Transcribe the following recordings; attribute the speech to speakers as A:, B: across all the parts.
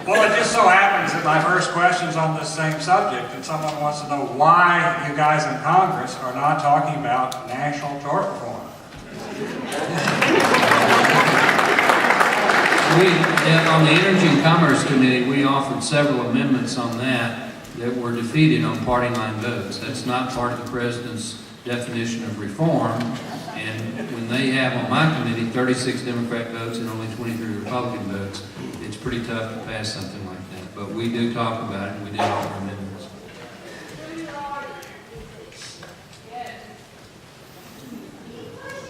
A: Well, it just so happens that my first question's on this same subject, and someone wants to know why you guys in Congress are not talking about national tort reform.
B: On the Energy and Commerce Committee, we offered several amendments on that were defeated on party line votes. That's not part of the President's definition of reform. And when they have on my committee 36 Democrat votes and only 23 Republican votes, it's pretty tough to pass something like that. But we do talk about it, and we did offer amendments.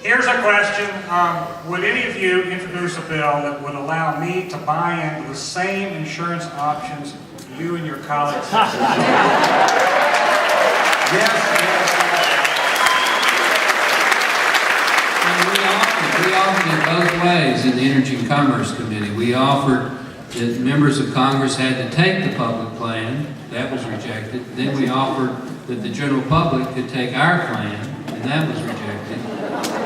A: Here's a question. Would any of you introduce a bill that would allow me to buy into the same insurance options you and your colleagues have?
B: Yes. We offered it both ways in the Energy and Commerce Committee. We offered that members of Congress had to take the public plan. That was rejected. Then we offered that the general public could take our plan, and that was rejected.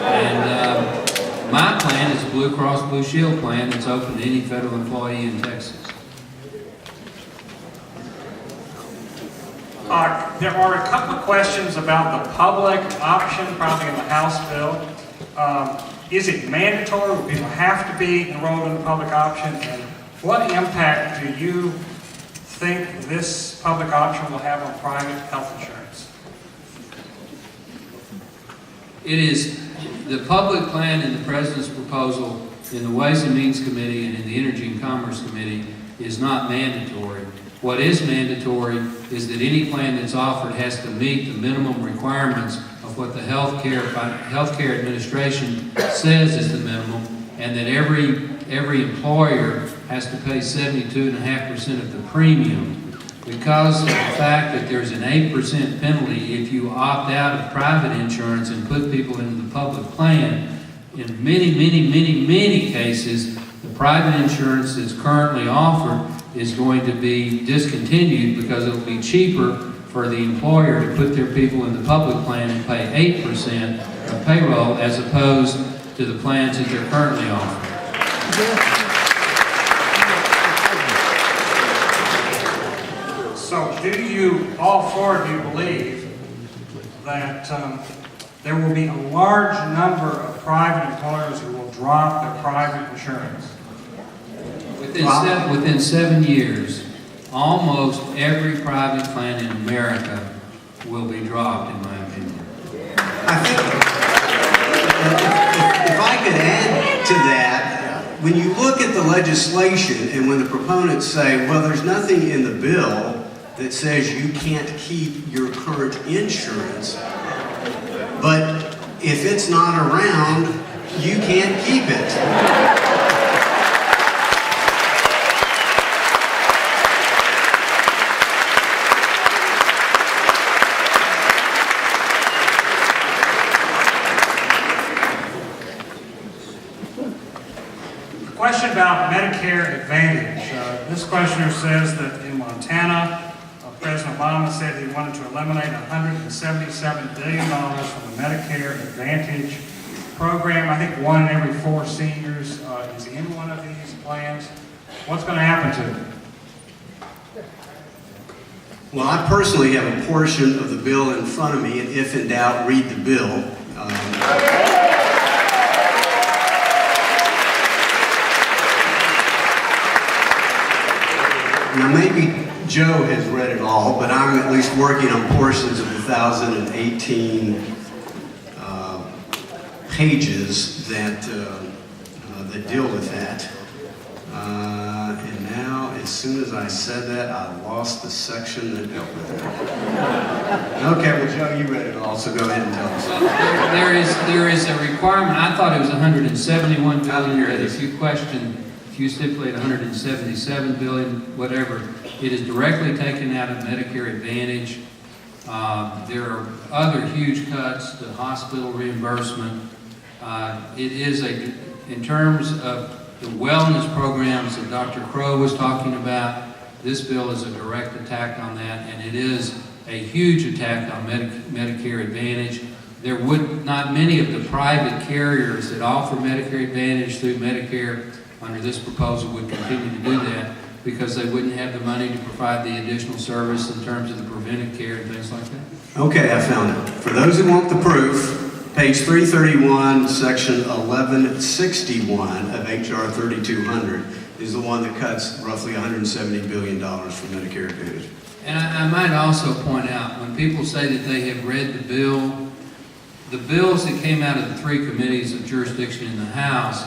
B: And my plan is a Blue Cross Blue Shield plan that's open to any federal employee in Texas.
A: There are a couple of questions about the public option, probably in the House bill. Is it mandatory? Will people have to be enrolled in the public option? And what impact do you think this public option will have on private health insurance?
B: It is the public plan in the President's proposal in the Ways and Means Committee and in the Energy and Commerce Committee is not mandatory. What is mandatory is that any plan that's offered has to meet the minimum requirements of what the Healthcare Administration says is the minimum, and that every employer has to pay 72.5% of the premium. Because of the fact that there's an 8% penalty if you opt out of private insurance and put people into the public plan, in many cases, the private insurance that's currently offered is going to be discontinued because it'll be cheaper for the employer to put their people in the public plan and pay 8% of payroll as opposed to the plans that they're currently offering.
A: So do you, all four of you, believe that there will be a large number of private employers who will drop their private insurance?
B: Within 7 years, almost every private plan in America will be dropped, in my opinion.
C: I think, if I could add to that, when you look at the legislation and when the proponents say, well, there's nothing in the bill that says you can't keep your current insurance, but if it's not around, you can't keep it.
A: Question about Medicare Advantage. This questioner says that in Montana, President Obama said he wanted to eliminate $177 billion from the Medicare Advantage program. I think 1 in every 4 seniors is in one of these plans. What's going to happen to them?
C: Well, I personally have a portion of the bill in front of me, and if in doubt, read the bill. Now, maybe Joe has read it all, but I'm at least working on portions of the 2018 pages that deal with that. And now, as soon as I said that, I lost the section that dealt with it. Okay, well, Joe, you read it all, so go ahead and tell us.
B: Well, there is a requirement. I thought it was $171 billion, but if you stipulate $177 billion, whatever, it is directly taken out of Medicare Advantage. There are other huge cuts to hospital reimbursement. It is in terms of the wellness programs that Dr. Crow was talking about, this bill is a direct attack on that, and it is a huge attack on Medicare Advantage. There would not many of the private carriers that offer Medicare Advantage through Medicare under this proposal would continue to do that. because they wouldn't have the money to provide the additional service in terms of the preventive care and things like that?
C: Okay, I found it. For those who want the proof, page 331, section 1161 of HR 3200 is the one that cuts roughly $170 billion from Medicare Advantage.
B: And I might also point out, when people say that they have read the bill, the bills that came out of the three committees of jurisdiction in the House,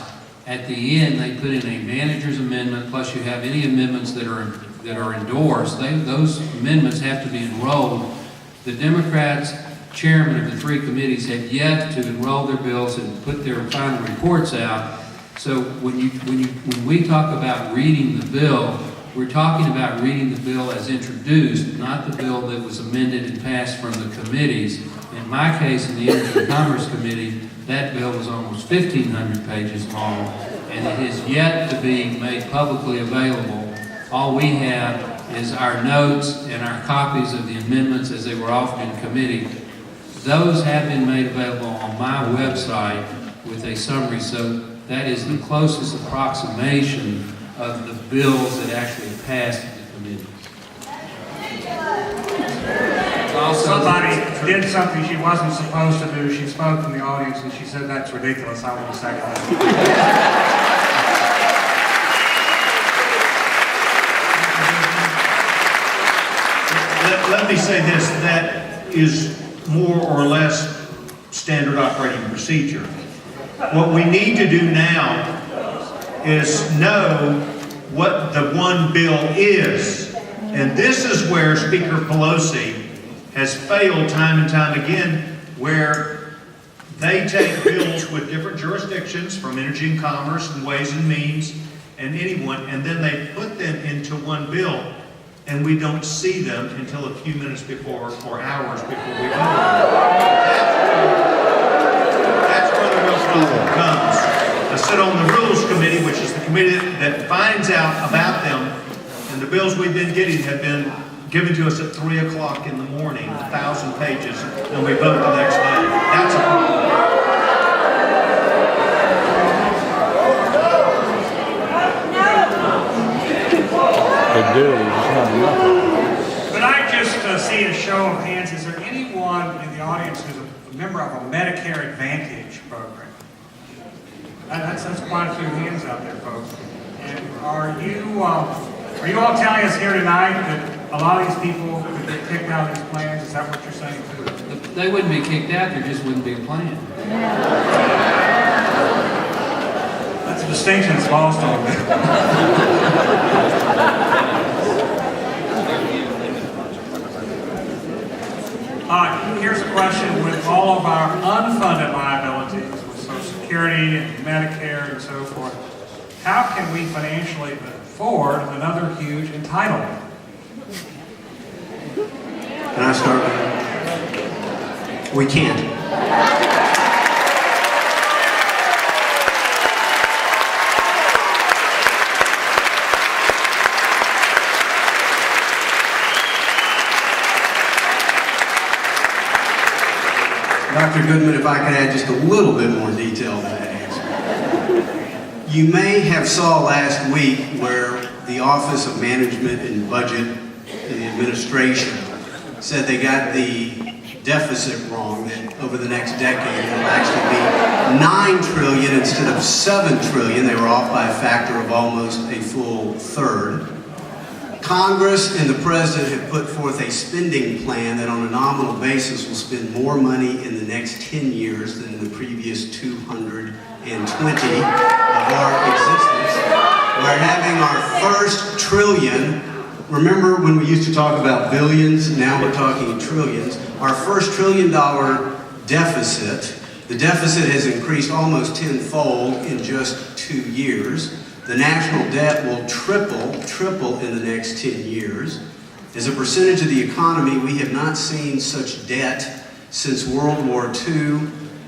B: at the end, they put in a manager's amendment, plus you have any amendments that are endorsed. Those amendments have to be enrolled. The Democrats, chairman of the three committees, have yet to enroll their bills and put their final reports out. So when we talk about reading the bill, we're talking about reading the bill as introduced, not the bill that was amended and passed from the committees. In my case, in the Energy and Commerce Committee, that bill was almost 1,500 pages long, and it has yet to be made publicly available. All we have is our notes and our copies of the amendments as they were offered in committee. Those have been made available on my website with a summary, so that is the closest approximation of the bills that actually passed at the committee.
A: Somebody did something she wasn't supposed to do. She spoke in the audience and she said that's ridiculous. I want to second that.
D: Let me say this, that is more or less standard operating procedure. What we need to do now is know what the one bill is. And this is where Speaker Pelosi has failed time and time again, where they take bills with different jurisdictions from Energy and Commerce and Ways and Means and anyone, and then they put them into one bill, and we don't see them until a few minutes before or hours before we vote. That's where the real problem comes. I sit on the Rules Committee, which is the committee that finds out about them, and the bills we've been getting have been given to us at 3 o'clock in the morning, 1,000 pages, and we vote the next day. That's a problem.
E: They do, there's just not enough.
A: Could I just see a show of hands? Is there anyone in the audience who's a member of a Medicare Advantage program? That's quite a few hands out there, folks. And are you all telling us here tonight that a lot of these people could get kicked out of these plans? Is that what you're saying too?
B: They wouldn't be kicked out, there just wouldn't be a plan.
A: That's a distinction that's lost on me. Here's a question. With all of our unfunded liabilities, with Social Security and Medicare and so forth, how can we financially afford another huge entitlement?
C: Can I start with that? We can't. Dr. Goodman, if I could add just a little bit more detail to that answer. You may have saw last week where the Office of Management and Budget in the administration said they got the deficit wrong, that over the next decade it'll actually be $9 trillion instead of $7 trillion. They were off by a factor of almost a full third. Congress and the President have put forth a spending plan that on a nominal basis will spend more money in the next 10 years than in the previous 220 of our existence. We're having our first trillion. Remember when we used to talk about billions? Now we're talking trillions. Our first $1 trillion deficit. The deficit has increased almost tenfold in just 2 years. The national debt will triple in the next 10 years. As a percentage of the economy, we have not seen such debt since World War II.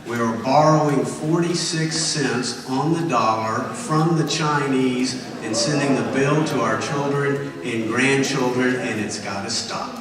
C: We are borrowing 46 cents on the dollar from the Chinese and sending the bill to our children and grandchildren, and it's got to stop.